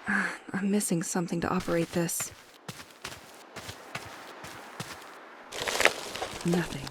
I'm missing something to operate this. Nothing.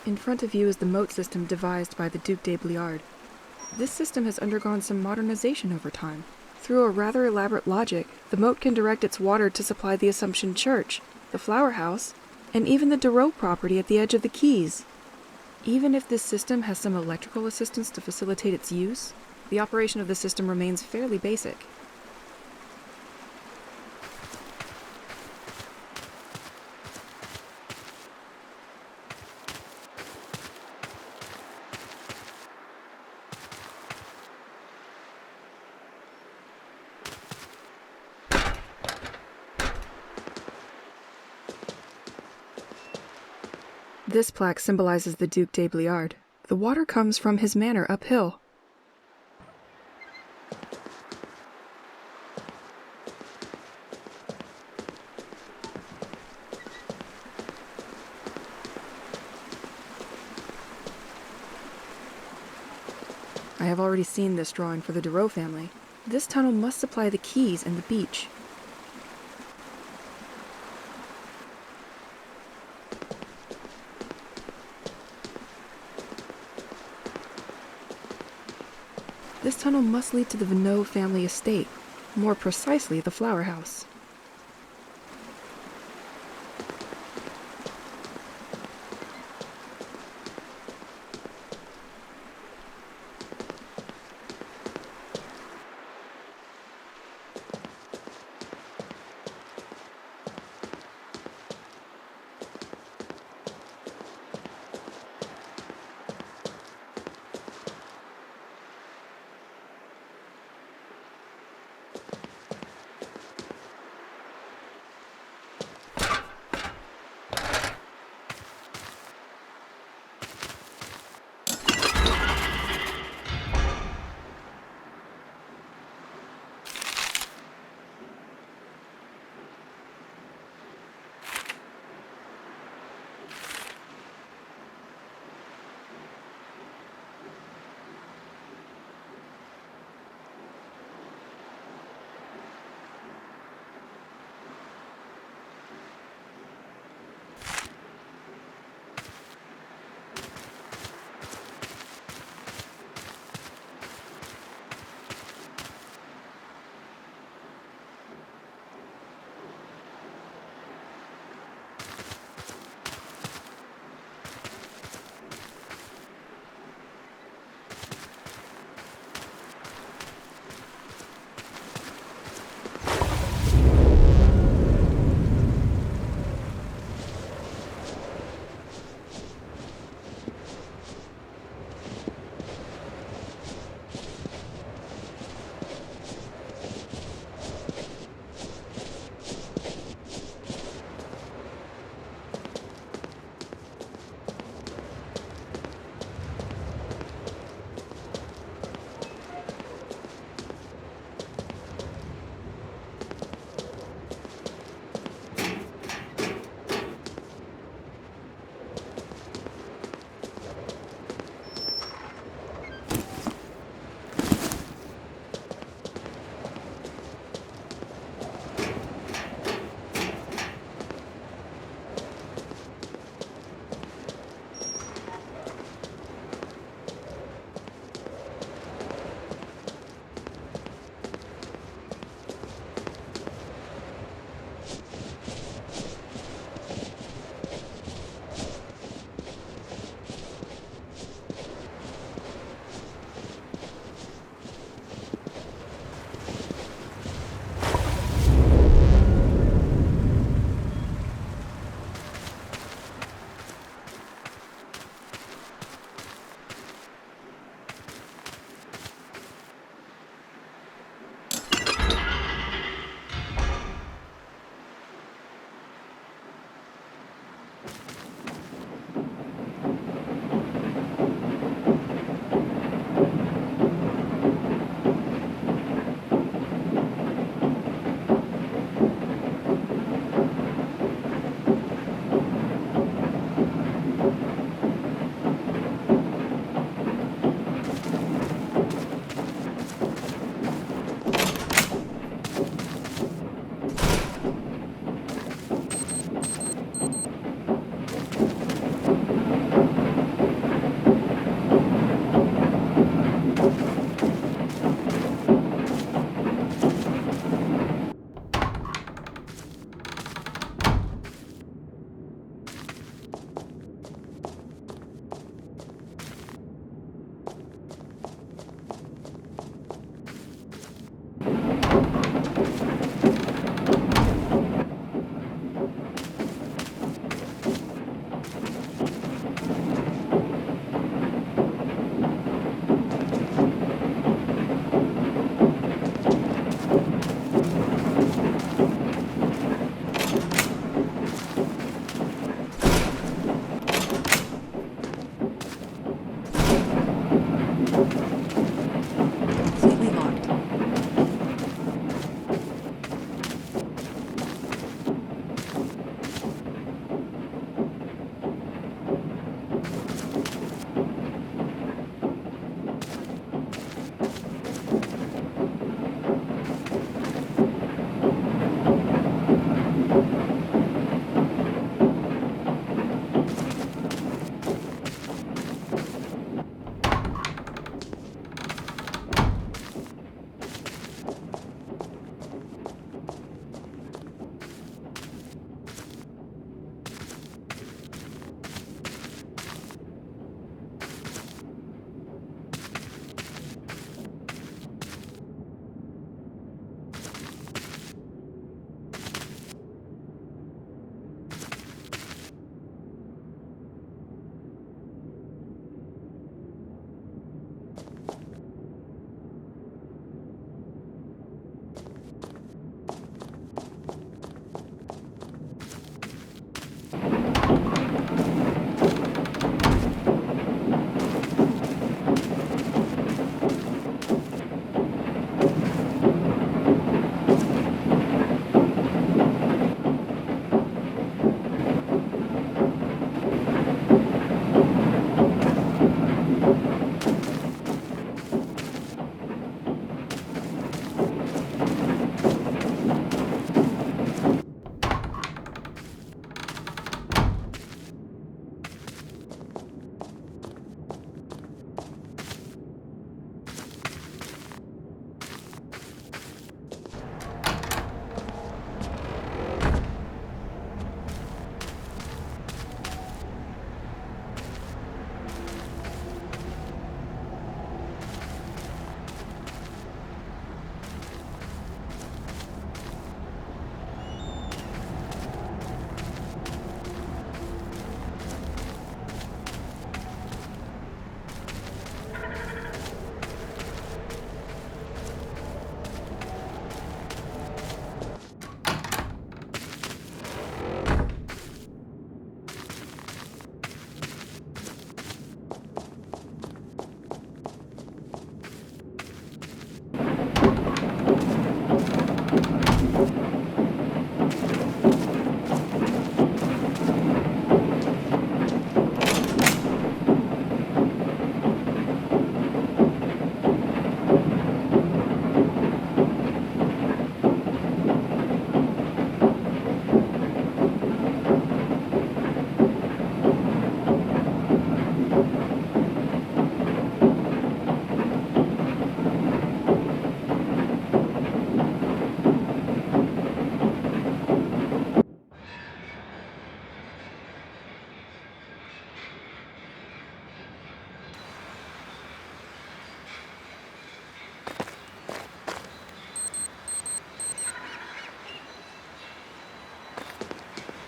In front of you is the moat system devised by the Duc de Bliard. This system has undergone some modernization over time. Through a rather elaborate logic, the moat can direct its water to supply the Assumption Church, the Flower House, and even the Darreau property at the edge of the quays. Even if this system has some electrical assistance to facilitate its use, the operation of the system remains fairly basic. This plaque symbolizes the Duc de Bliard. The water comes from his manor uphill. I have already seen this drawing for the Darreau family. This tunnel must supply the quays and the beach. This tunnel must lead to the Venot family estate, more precisely the Flower House.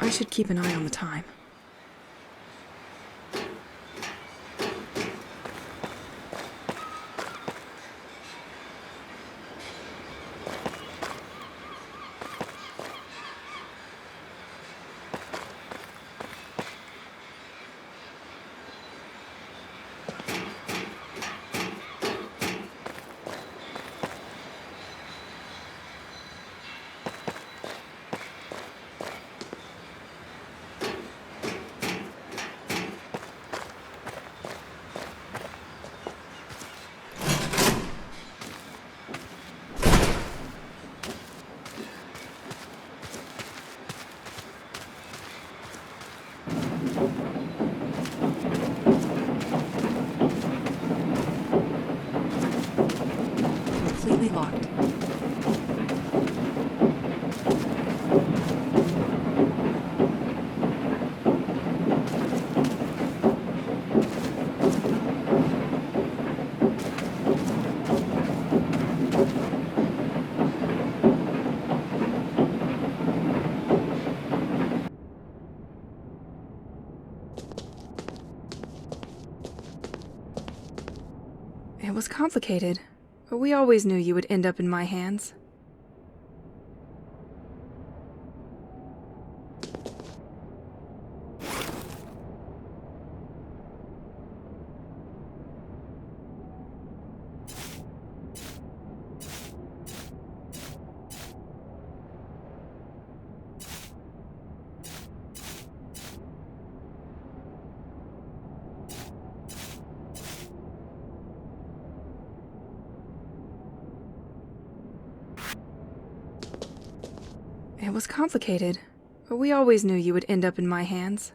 I should keep an eye on the time. locked. It was complicated, but we always knew you would end up in my hands. It was complicated, but we always knew you would end up in my hands.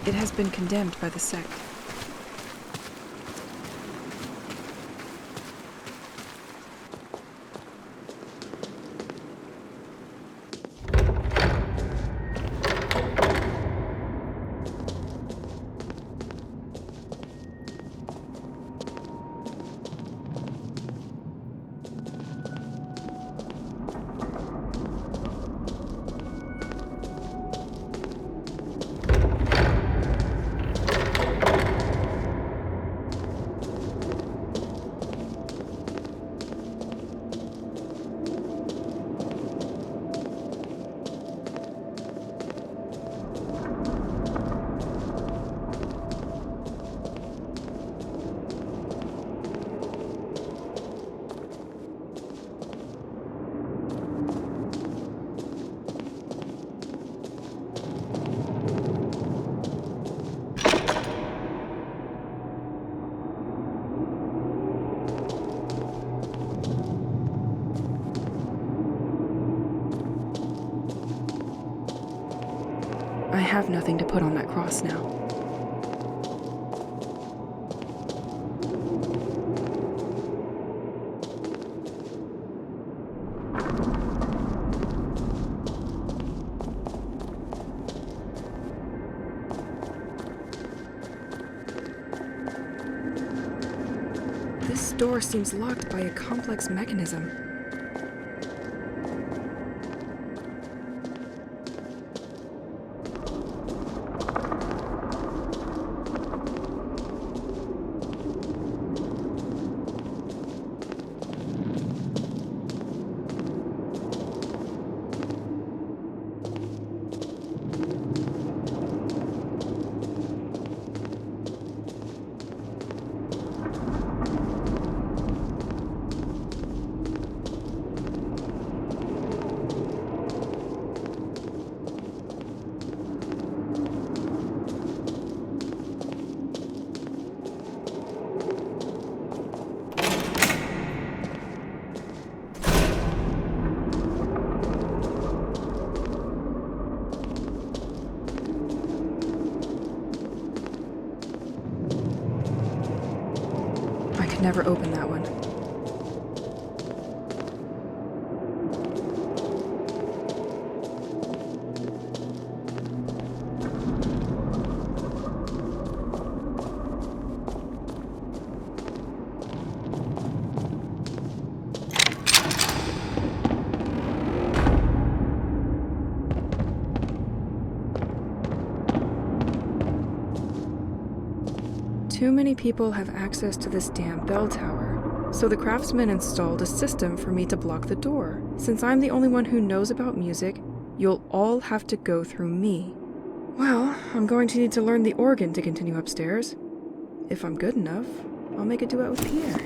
It has been condemned by the sect. I have nothing to put on that cross now. This door seems locked by a complex mechanism. Never open that one. Too many people have access to this damn bell tower, so the craftsman installed a system for me to block the door. Since I'm the only one who knows about music, you'll all have to go through me. Well, I'm going to need to learn the organ to continue upstairs. If I'm good enough, I'll make a duet with Pierre.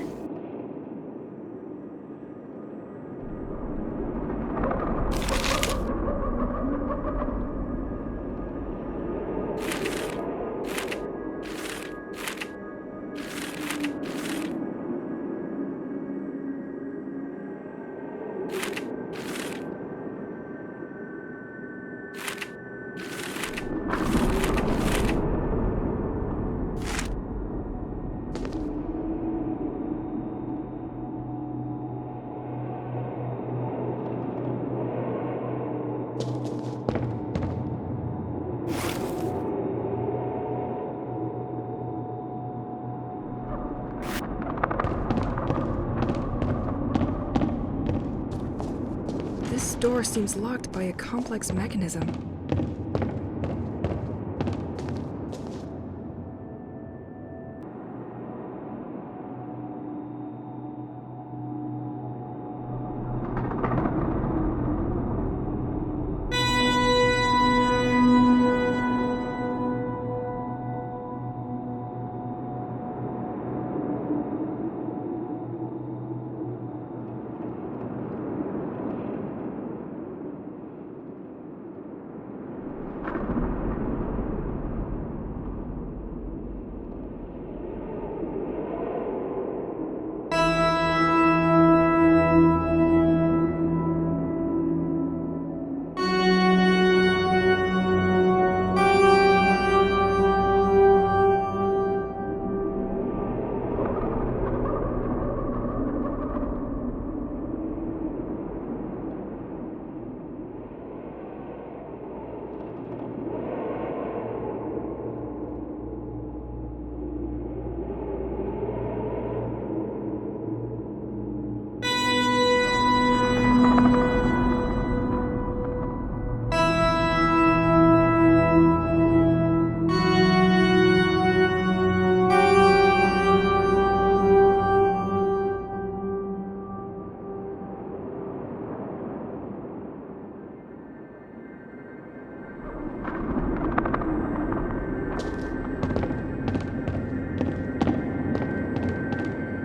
This door seems locked by a complex mechanism.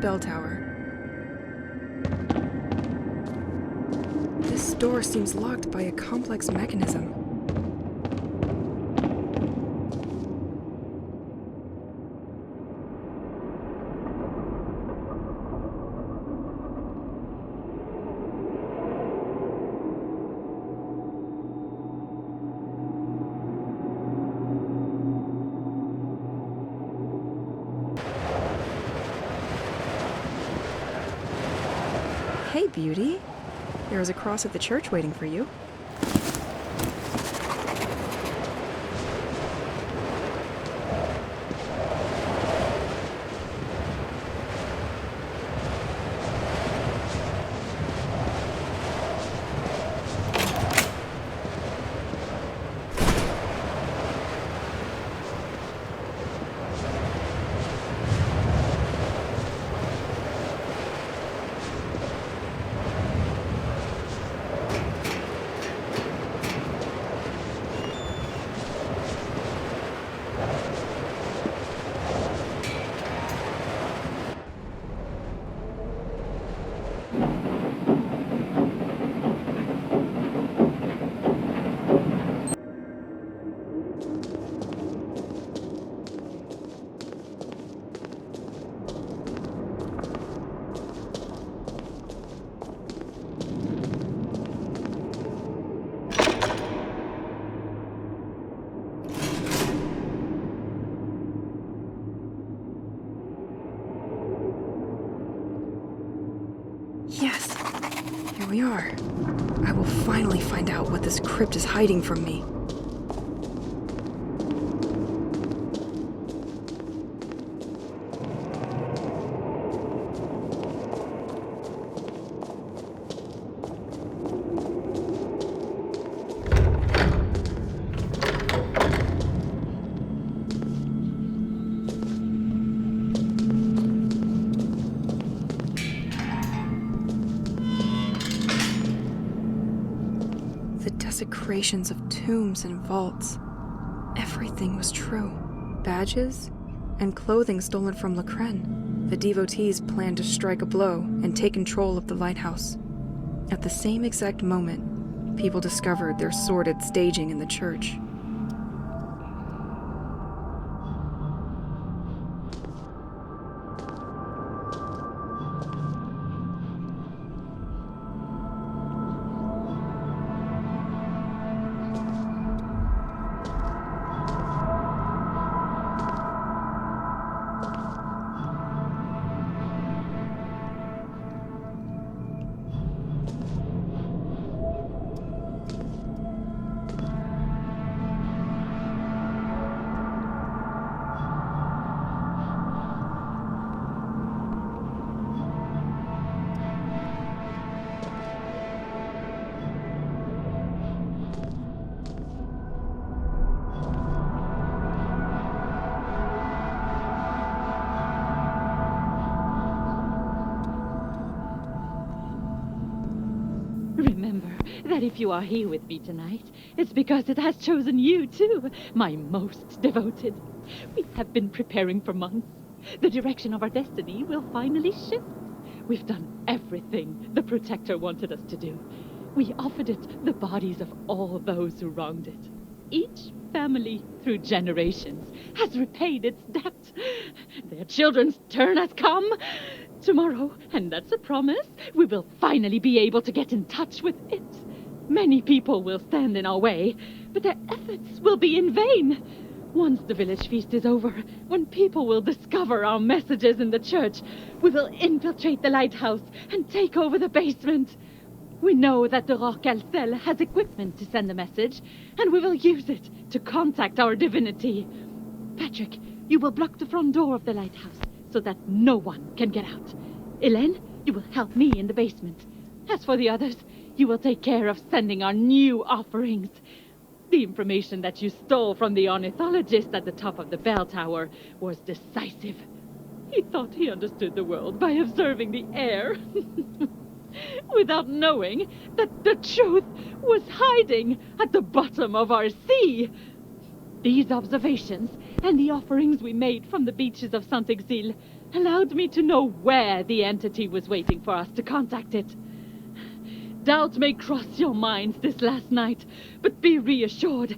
Bell tower. This door seems locked by a complex mechanism. Beauty, there is a cross at the church waiting for you. Yes, here we are. I will finally find out what this crypt is hiding from me. Desecrations of tombs and vaults. Everything was true. Badges and clothing stolen from Lacren. The devotees planned to strike a blow and take control of the lighthouse. At the same exact moment, people discovered their sordid staging in the church. Remember that if you are here with me tonight, it's because it has chosen you too, my most devoted. We have been preparing for months. The direction of our destiny will finally shift. We've done everything the Protector wanted us to do. We offered it the bodies of all those who wronged it. Each family, through generations, has repaid its debt. Their children's turn has come. Tomorrow, and that's a promise, we will finally be able to get in touch with it. Many people will stand in our way, but their efforts will be in vain. Once the village feast is over, when people will discover our messages in the church, we will infiltrate the lighthouse and take over the basement. We know that the Roc-Alcel has equipment to send a message, and we will use it to contact our divinity. Patrick, you will block the front door of the lighthouse so that no one can get out. Hélène, you will help me in the basement. As for the others, you will take care of sending our new offerings. The information that you stole from the ornithologist at the top of the bell tower was decisive. He thought he understood the world by observing the air, without knowing that the truth was hiding at the bottom of our sea. These observations and the offerings we made from the beaches of Sent-Эгzilь allowed me to know where the entity was waiting for us to contact it. Doubt may cross your minds this last night, but be reassured.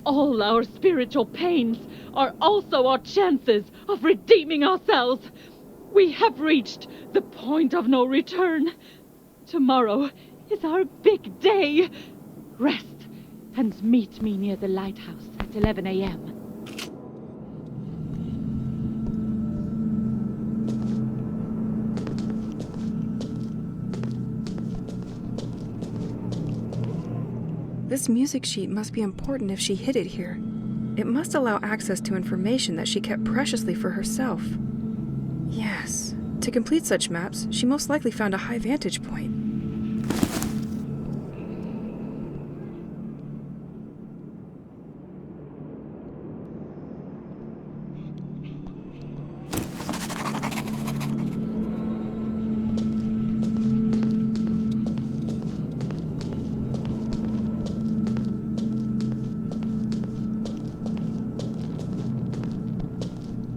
All our spiritual pains are also our chances of redeeming ourselves. We have reached the point of no return. Tomorrow is our big day. Rest and meet me near the lighthouse at 11 a.m. This music sheet must be important if she hid it here. It must allow access to information that she kept preciously for herself. Yes, to complete such maps, she most likely found a high vantage point.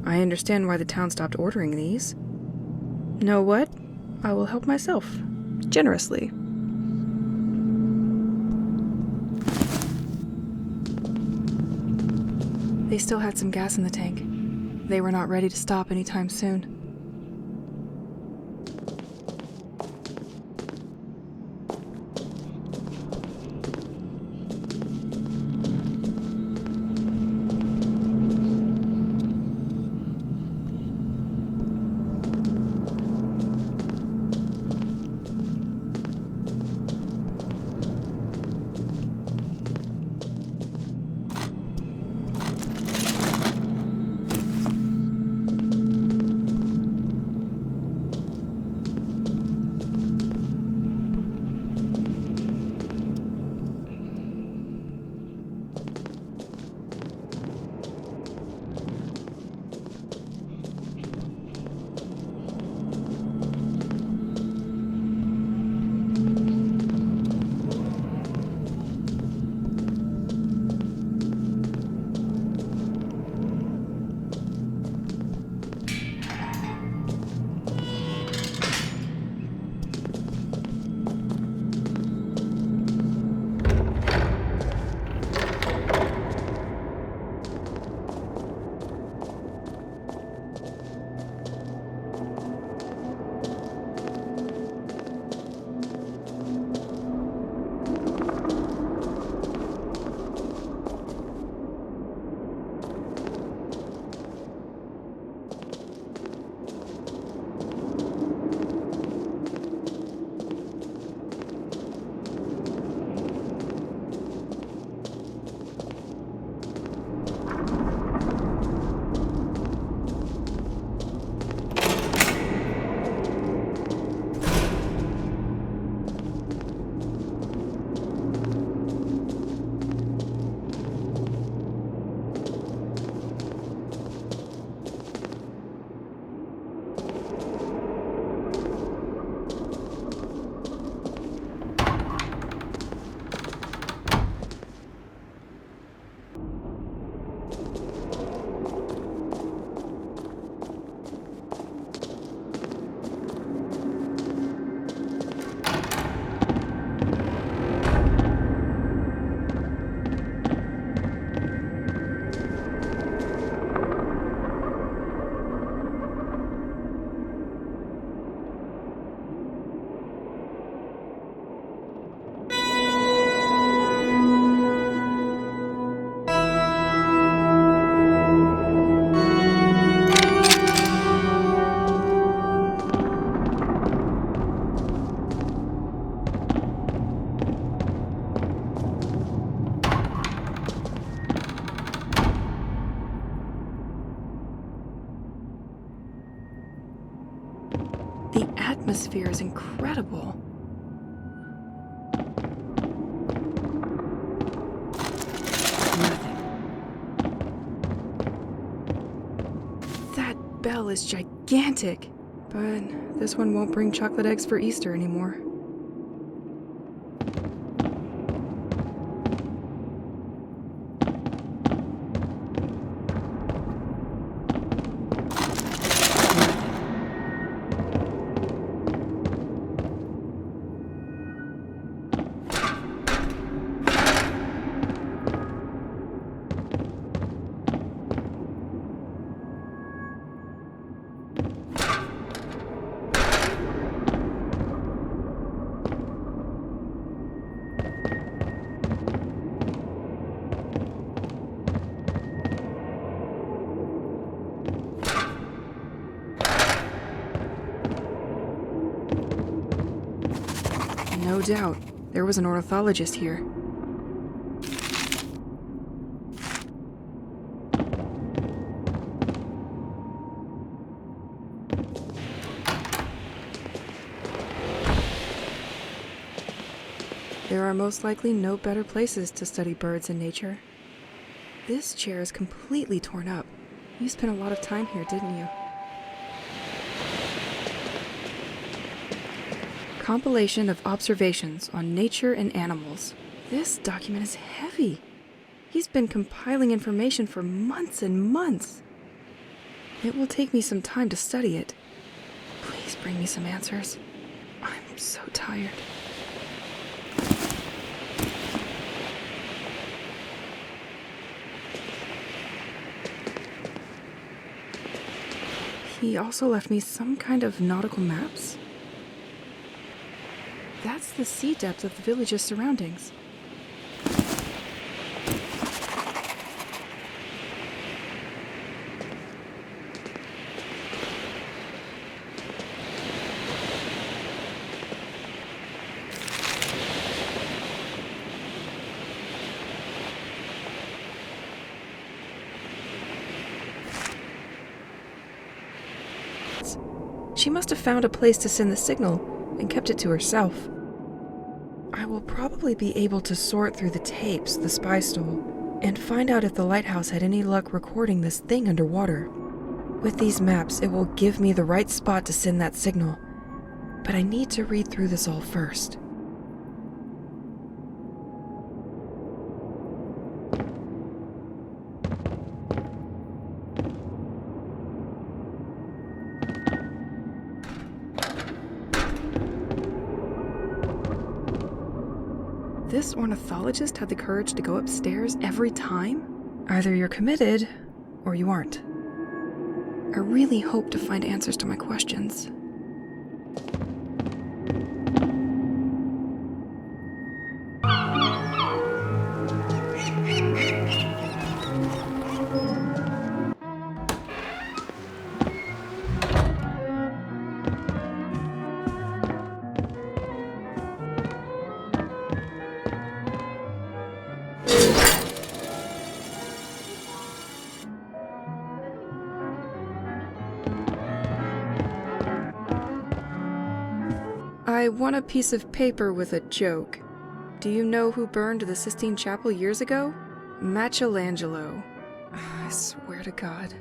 I understand why the town stopped ordering these. Know what? I will help myself. Generously. They still had some gas in the tank. They were not ready to stop anytime soon. The atmosphere is incredible. Nothing. That bell is gigantic, but this one won't bring chocolate eggs for Easter anymore. No doubt, there was an ornithologist here. There are most likely no better places to study birds and nature. This chair is completely torn up. You spent a lot of time here, didn't you? Compilation of observations on nature and animals. This document is heavy. He's been compiling information for months and months. It will take me some time to study it. Please bring me some answers. I'm so tired. He also left me some kind of nautical maps. That's the sea depth of the village's surroundings. She must have found a place to send the signal and kept it to herself. I will probably be able to sort through the tapes the spy stole and find out if the lighthouse had any luck recording this thing underwater. With these maps, it will give me the right spot to send that signal, but I need to read through this all first. This ornithologist had the courage to go upstairs every time? Either you're committed, or you aren't. I really hope to find answers to my questions. I want a piece of paper with a joke. Do you know who burned the Sistine Chapel years ago? Michelangelo. I swear to God.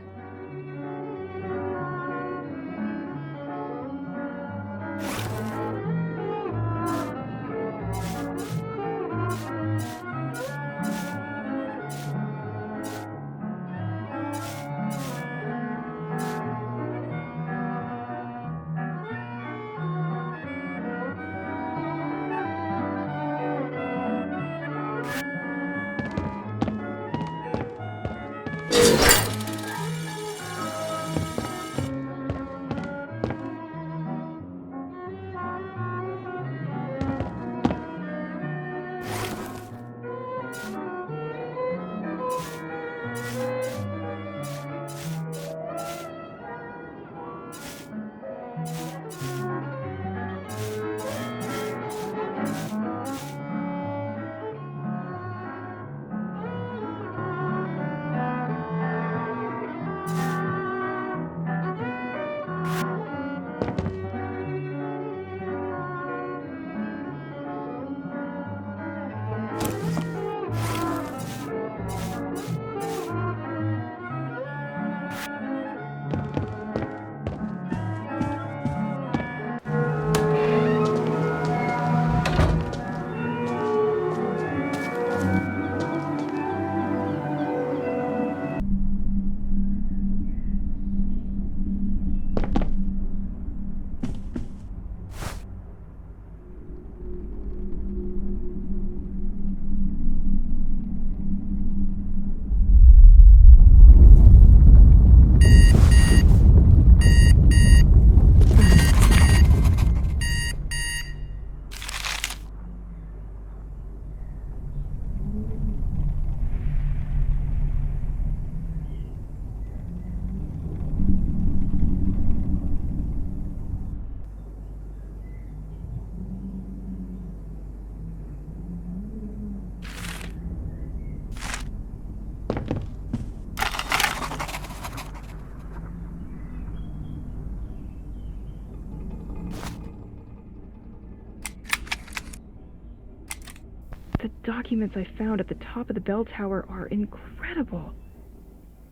documents I found at the top of the bell tower are incredible.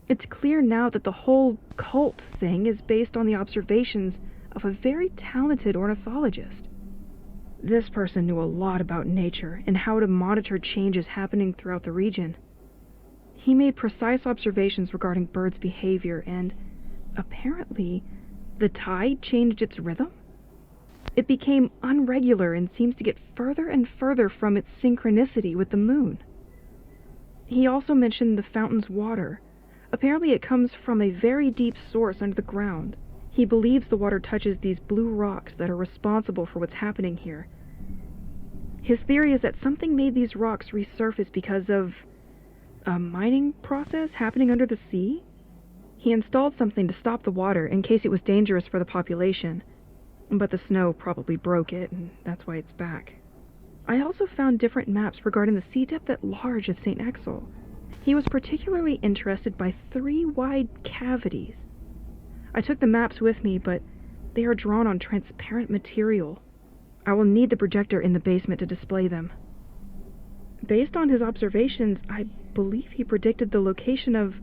It's clear now that the whole cult thing is based on the observations of a very talented ornithologist. This person knew a lot about nature and how to monitor changes happening throughout the region. He made precise observations regarding birds' behavior, and apparently the tide changed its rhythm. It became unregular and seems to get further and further from its synchronicity with the moon. He also mentioned the fountain's water. Apparently it comes from a very deep source under the ground. He believes the water touches these blue rocks that are responsible for what's happening here. His theory is that something made these rocks resurface because of a mining process happening under the sea. He installed something to stop the water in case it was dangerous for the population, but the snow probably broke it, and that's why it's back. I also found different maps regarding the sea depth at large of Sent-Эгзиль. He was particularly interested by 3 wide cavities. I took the maps with me, but they are drawn on transparent material. I will need the projector in the basement to display them. Based on his observations, I believe he predicted the location of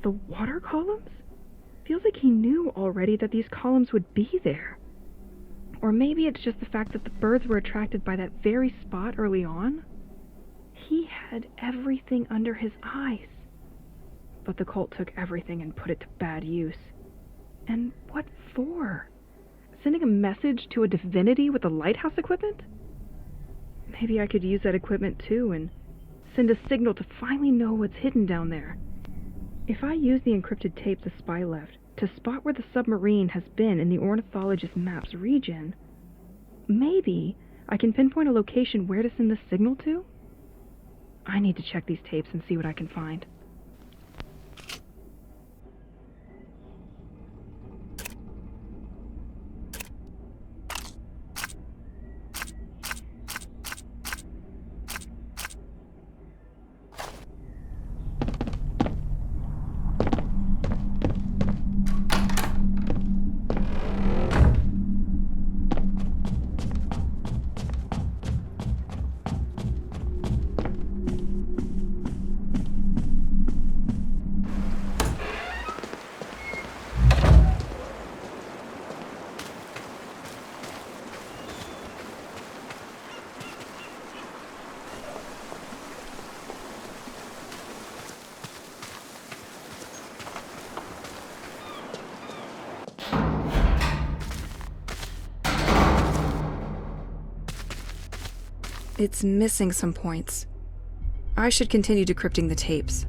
the water columns? Feels like he knew already that these columns would be there. Or maybe it's just the fact that the birds were attracted by that very spot early on. He had everything under his eyes. But the cult took everything and put it to bad use. And what for? Sending a message to a divinity with the lighthouse equipment? Maybe I could use that equipment too and send a signal to finally know what's hidden down there. If I use the encrypted tape the spy left to spot where the submarine has been in the ornithologist map's region, maybe I can pinpoint a location where to send the signal to? I need to check these tapes and see what I can find. It's missing some points. I should continue decrypting the tapes.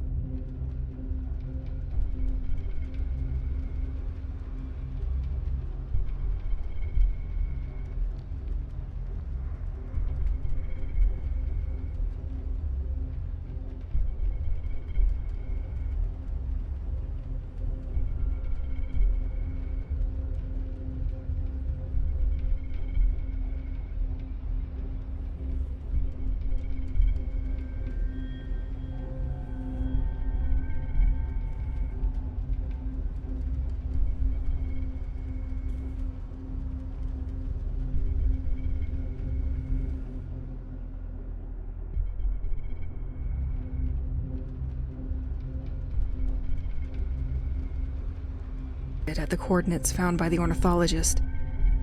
At the coordinates found by the ornithologist.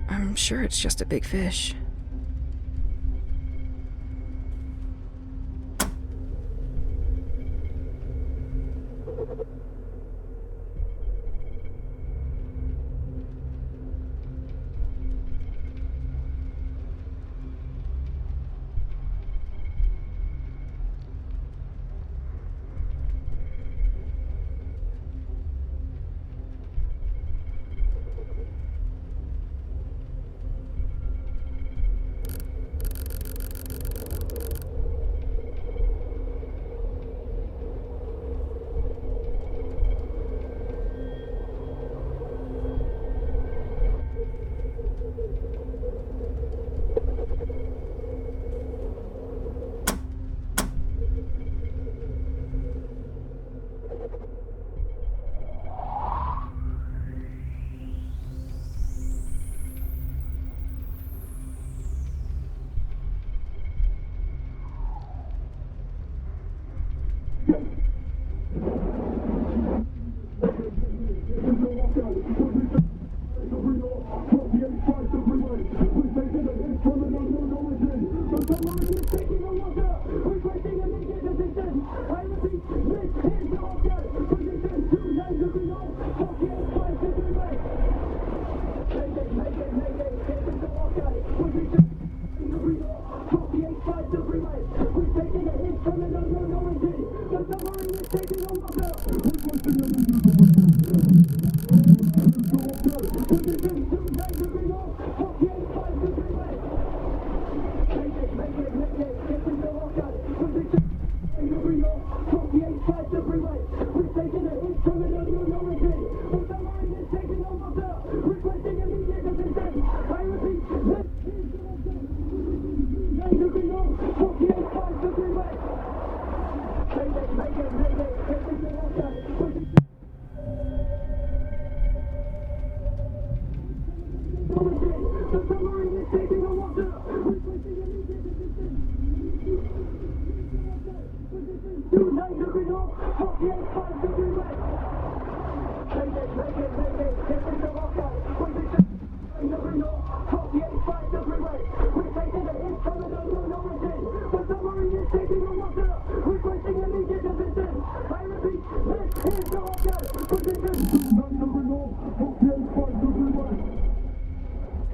I'm sure it's just a big fish.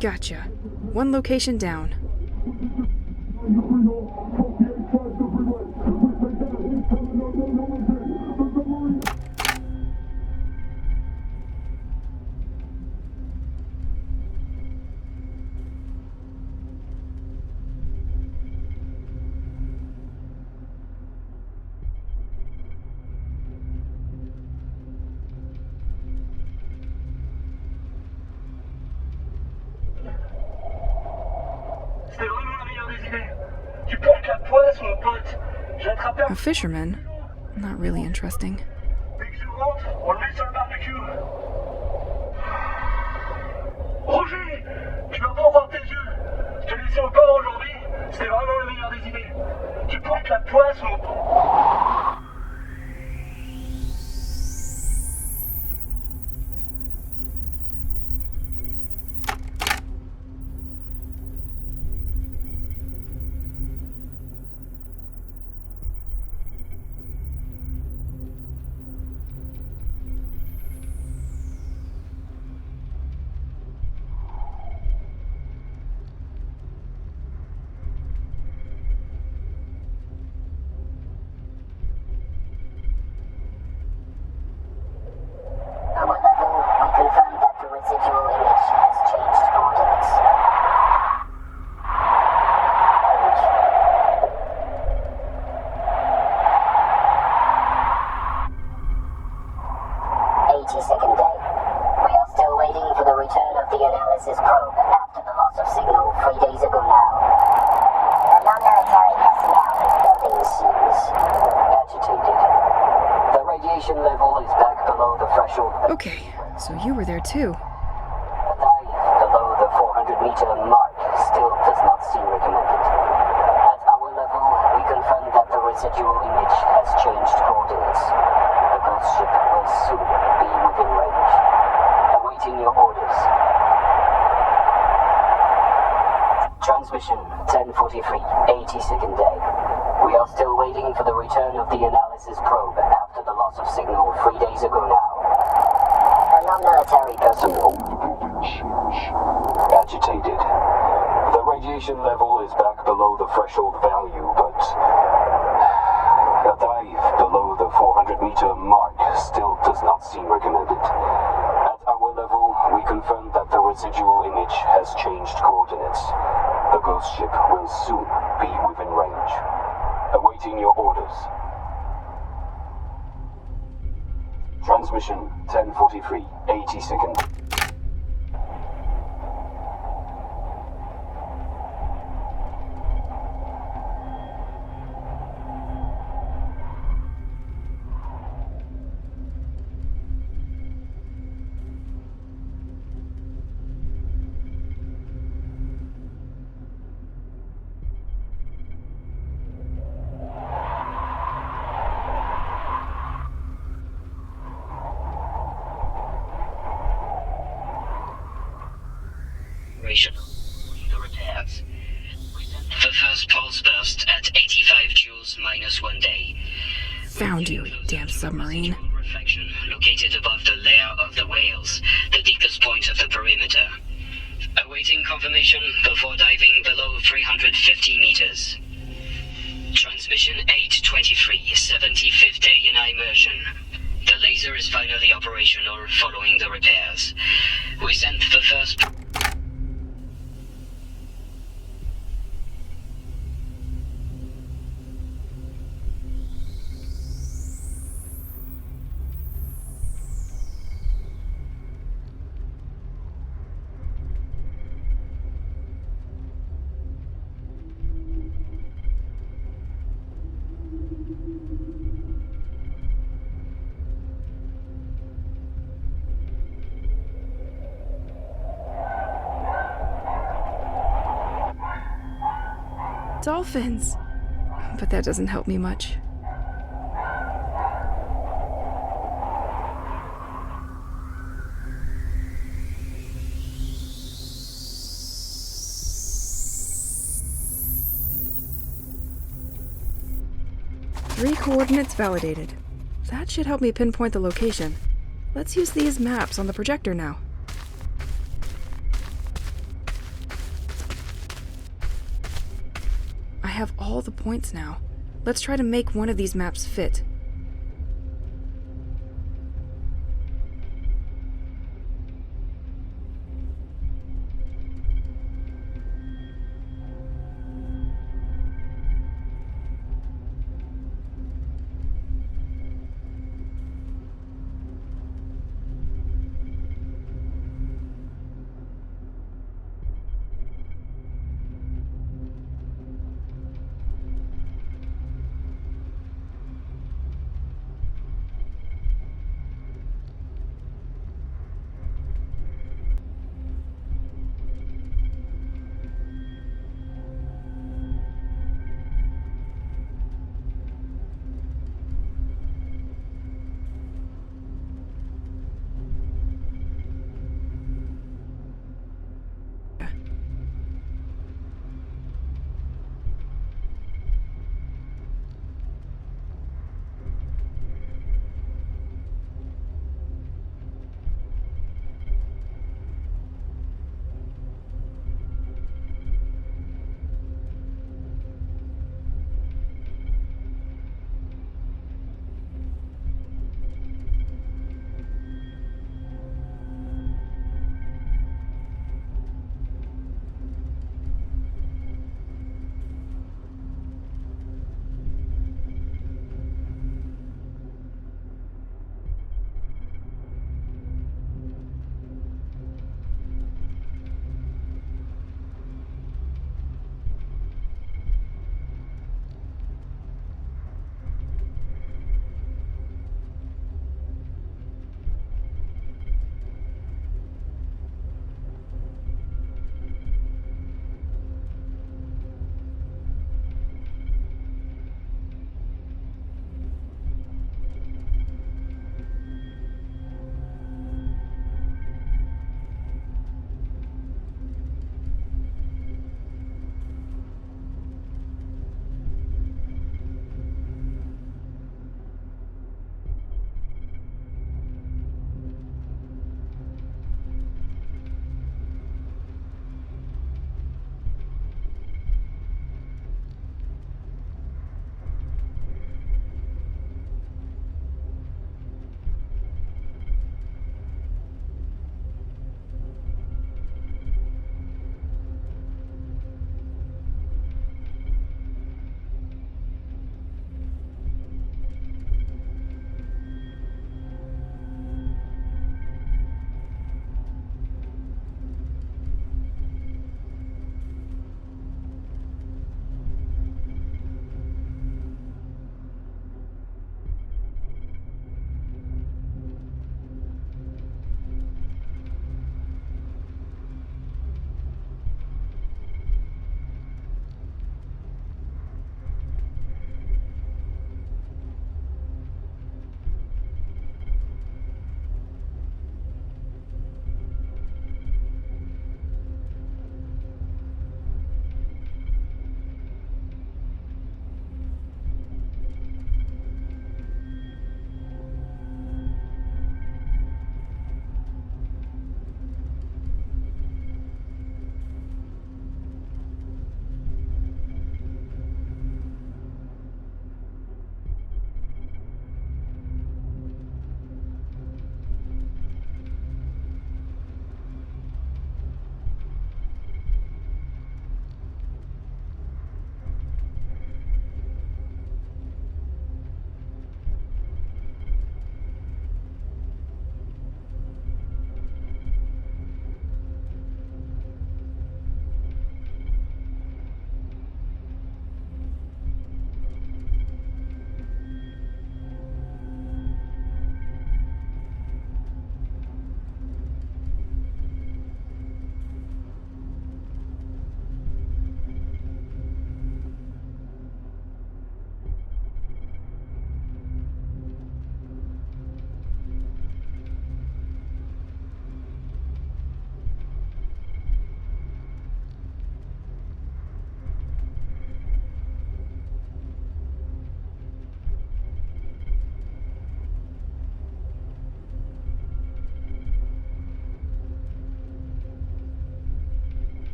Gotcha. One location down. A fisherman? Not really interesting. Roger, tu vas pas voir tes yeux. Je te laissais au port aujourd'hui. C'était vraiment la meilleure des idées. Tu portes la poisse, mon pauvre. Okay, so you were there too. A dive below the 400-meter mark still does not seem recommended. At our level, we confirm that the residual image has changed coordinates. The ghost ship will soon be within range. Awaiting your orders. Transmission 10:43, 82nd day. We are still waiting for the return of the analysis probe after the loss of signal 3 days ago now. Non-military personnel. Agitated. The radiation level is back below the threshold value, but a dive below the 400-meter mark still does not seem recommended. At our level, we confirm that the residual image has changed coordinates. The ghost ship will soon be within range. Awaiting your orders. Transmission 10:43, 82nd. The repairs. The first pulse burst at 85 joules minus 1 day. Found you damn submarine. Reflection located above the layer of the whales, the deepest point of the perimeter. Awaiting confirmation before diving below 350 meters. Transmission. Transmission 823, 75th day in immersion. The laser is finally operational following the repairs. We sent the first... Dolphins! But that doesn't help me much. Three coordinates validated. That should help me pinpoint the location. Let's use these maps on the projector now. I have all the points now. Let's try to make one of these maps fit.